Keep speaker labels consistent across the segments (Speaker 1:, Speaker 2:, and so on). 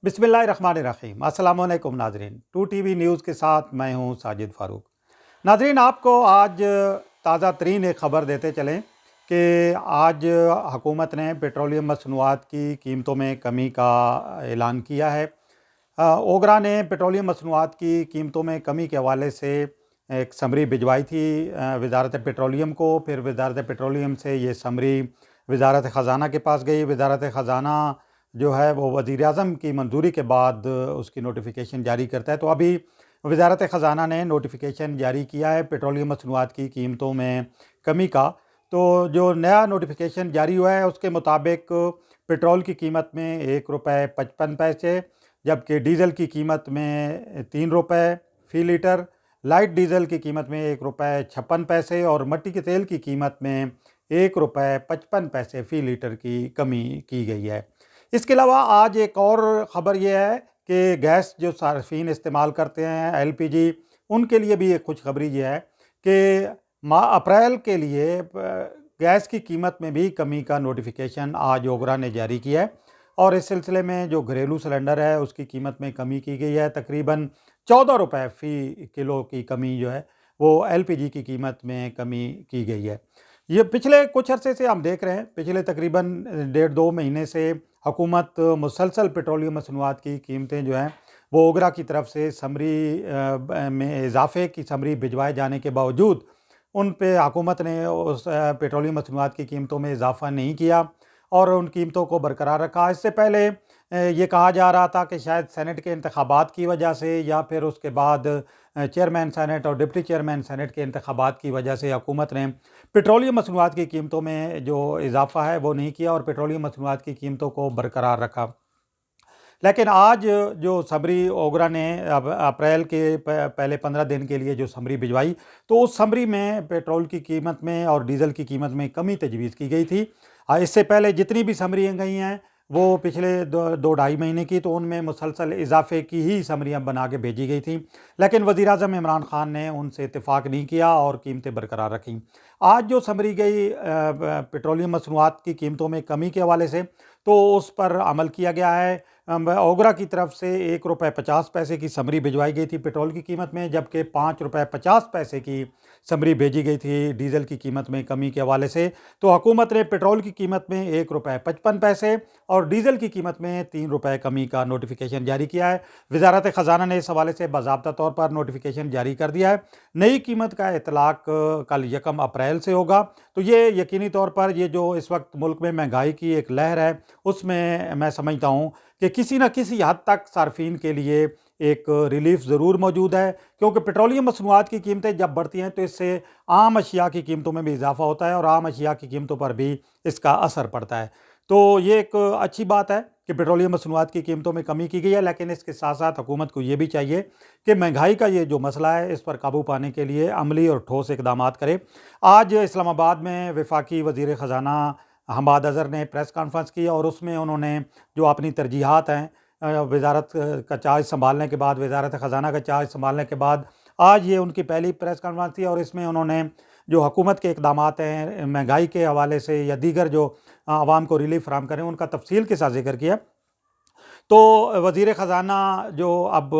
Speaker 1: बिस्मिल्लाहिर्रहमानिर्रहीम। अस्सलाम वालेकुम नाजरीन। 2 TV न्यूज़ के साथ मैं हूं साजिद फ़ारूक। नाजरीन, आपको आज ताज़ा तरीन एक ख़बर देते चलें कि आज हुकूमत ने पेट्रोलियम मसनूआत की कीमतों में कमी का ऐलान किया है। ओगरा ने पेट्रोलियम मसनूआत की कीमतों में कमी के हवाले से एक समरी भिजवाई थी वजारत पेट्रोलियम को। फिर वजारत पेट्रोलियम से ये समरी वजारत ख़जाना के पास गई। वजारत ख़जाना जो है वो वज़ीर आज़म की मंजूरी के बाद उसकी नोटिफिकेशन जारी करता है। तो अभी वजारत ख़जाना ने नोटिफिकेशन जारी किया है पेट्रोलियम मसनूआत की कीमतों में कमी का। तो जो नया नोटिफिकेशन जारी हुआ है उसके मुताबिक पेट्रोल की कीमत में ₹1.55, जबकि डीज़ल की कीमत में ₹3 फ़ी लीटर, लाइट डीज़ल की कीमत में ₹1.56 और मट्टी के तेल की कीमत में ₹1.55 फ़ी लीटर की कमी की गई है। इसके अलावा आज एक और ख़बर यह है कि गैस जो सार्फिन इस्तेमाल करते हैं LPG, उनके लिए भी एक खुशखबरी ये है कि माह अप्रैल के लिए गैस की कीमत में भी कमी का नोटिफिकेशन आज ओगरा ने जारी किया है। और इस सिलसिले में जो घरेलू सिलेंडर है उसकी कीमत में कमी की गई है। तकरीबन ₹14 फ़ी किलो की कमी जो है वो LPG की कीमत में कमी की गई है। ये पिछले कुछ अरसे से हम देख रहे हैं, पिछले तकरीबन 1.5-2 महीने से हुकूमत मुसलसल पेट्रोलियम मसनूआत की कीमतें जो हैं वो ओगरा की तरफ से समरी में इजाफे की समरी भिजवाए जाने के बावजूद उन पे हुकूमत ने उस पेट्रोलियम मसनूआत की कीमतों में इजाफा नहीं किया और उन कीमतों को बरकरार रखा। इससे पहले ये कहा जा रहा था कि शायद सेनेट के इंतखाबात की वजह से या फिर उसके बाद चेयरमैन सेनेट और डिप्टी चेयरमैन सेनेट के इंतखाबात की वजह से हुकूमत ने पेट्रोलियम मसनूआत की कीमतों में जो इजाफा है वो नहीं किया और पेट्रोलियम मसनूआत की कीमतों को बरकरार रखा। लेकिन आज जो समरी ओगरा ने अब अप्रैल के पहले 15 दिन के लिए जो समरी भिजवाई, तो उस समरी में पेट्रोल की कीमत में और डीज़ल की कीमत में कमी तजवीज़ की गई थी। इससे पहले जितनी भी समरियाँ गई हैं वो पिछले 2-2.5 महीने की, तो उनमें मुसलसल इजाफे की ही समरियाँ बना के भेजी गई थी। लेकिन वज़ीर आज़म इमरान ख़ान ने उनसे इत्तेफाक नहीं किया और कीमतें बरकरार रखीं। आज जो समरी गई पेट्रोलियम मसनूआत की कीमतों में कमी के हवाले से, तो उस पर अमल किया गया है। ओगरा की तरफ से ₹1.50 की समरी भिजवाई गई थी पेट्रोल की कीमत में, जबकि ₹5.50 की समरी भेजी गई थी डीज़ल की कीमत में कमी के हवाले से। तो हुकूमत ने पेट्रोल की कीमत में ₹1.55 और डीज़ल की कीमत में ₹3 कमी का नोटिफिकेशन जारी किया है। वजारत ख़जाना ने इस हवाले से बाज़ाब्ता तौर पर नोटिफिकेशन जारी कर दिया है। नई कीमत का इतलाक़ कल 1 अप्रैल से होगा। तो ये यकीनी तौर पर ये जो इस वक्त मुल्क में महंगाई की एक लहर है उसमें मैं समझता हूँ कि किसी न किसी हद तक सार्फिन के लिए एक रिलीफ ज़रूर मौजूद है, क्योंकि पेट्रोलियम मसनूआत की कीमतें जब बढ़ती हैं तो इससे आम अशिया की कीमतों में भी इजाफा होता है और आम अशिया की कीमतों पर भी इसका असर पड़ता है। तो ये एक अच्छी बात है कि पेट्रोलियम मसनूआत की कीमतों में कमी की गई है, लेकिन इसके साथ साथ हुकूमत को ये भी चाहिए कि महंगाई का ये जो मसला है इस पर काबू पाने के लिए अमली और ठोस इकदामात करे। आज इस्लामाबाद में वफाकी वज़ीर ख़जाना हमाद अज़हर ने प्रेस कॉन्फ्रेंस की और उसमें उन्होंने जो अपनी तरजीहात हैं वज़ारत का चार्ज संभालने के बाद, वज़ारत ख़जाना का चार्ज संभालने के बाद आज ये उनकी पहली प्रेस कॉन्फ्रेंस थी और इसमें उन्होंने जो हुकूमत के इक़दामात हैं महंगाई के हवाले से या दीगर जो आवाम को रिलीफ फराहम करें उनका तफसील के साथ ज़िक्र किया। तो वज़ीर ख़जाना जो अब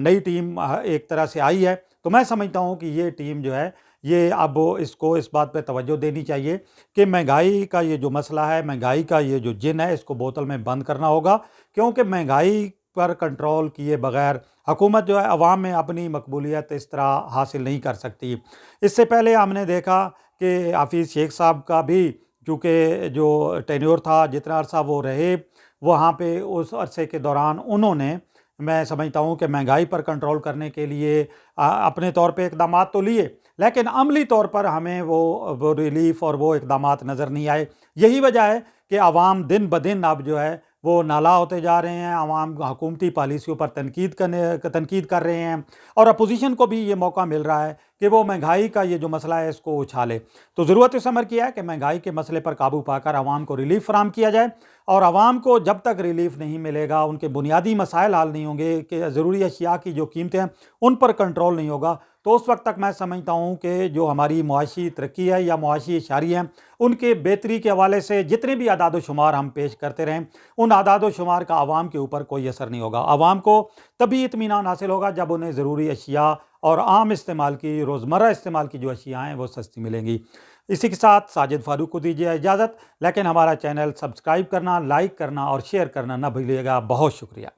Speaker 1: नई टीम एक तरह से आई है, तो मैं समझता हूँ कि ये टीम जो है ये अब इसको इस बात पे तवज्जो देनी चाहिए कि महंगाई का ये जो मसला है, महंगाई का ये जो जिन है इसको बोतल में बंद करना होगा, क्योंकि महंगाई पर कंट्रोल किए बगैर हुकूमत जो है अवाम में अपनी मकबूलियत इस तरह हासिल नहीं कर सकती। इससे पहले हमने देखा कि हफीज़ शेख साहब का भी चूँकि जो टेन्योर था, जितना अरसा वो रहे वहाँ पे, उस अरसे के दौरान उन्होंने, मैं समझता हूँ कि महंगाई पर कंट्रोल करने के लिए अपने तौर पे इक़दामात तो लिए, लेकिन अमली तौर पर हमें वो रिलीफ और वो इक़दामात नज़र नहीं आए। यही वजह है कि अवाम दिन ब दिन अब जो है वो नाला होते जा रहे हैं, अवाम हुकूमती पॉलिसियों पर तनकीद कर रहे हैं और अपोजिशन को भी ये मौका मिल रहा है कि वो महंगाई का ये जो मसला है इसको उछाले। तो ज़रूरत इस अमर की है कि महंगाई के मसले पर काबू पाकर आवाम को रिलीफ फराहम किया जाए और आवाम को जब तक रिलीफ नहीं मिलेगा, उनके बुनियादी मसाइल हल नहीं होंगे कि ज़रूरी अशिया की जो कीमतें हैं उन पर कंट्रोल नहीं होगा, تو اس وقت تک میں سمجھتا ہوں کہ جو ہماری معاشی ترقی ہے یا معاشی اشاریے ہیں ان کے بہتری کے حوالے سے جتنے بھی اعداد و شمار ہم پیش کرتے رہیں ان اعداد و شمار کا عوام کے اوپر کوئی اثر نہیں ہوگا. عوام کو تبھی اطمینان حاصل ہوگا جب انہیں ضروری اشیاء اور عام استعمال کی روزمرہ استعمال کی جو اشیاء ہیں وہ سستی ملیں گی. اسی کے ساتھ ساجد فاروق کو دیجیے اجازت، لیکن ہمارا چینل سبسکرائب کرنا، لائک کرنا اور شیئر کرنا نہ بھولیے گا. بہت شکریہ.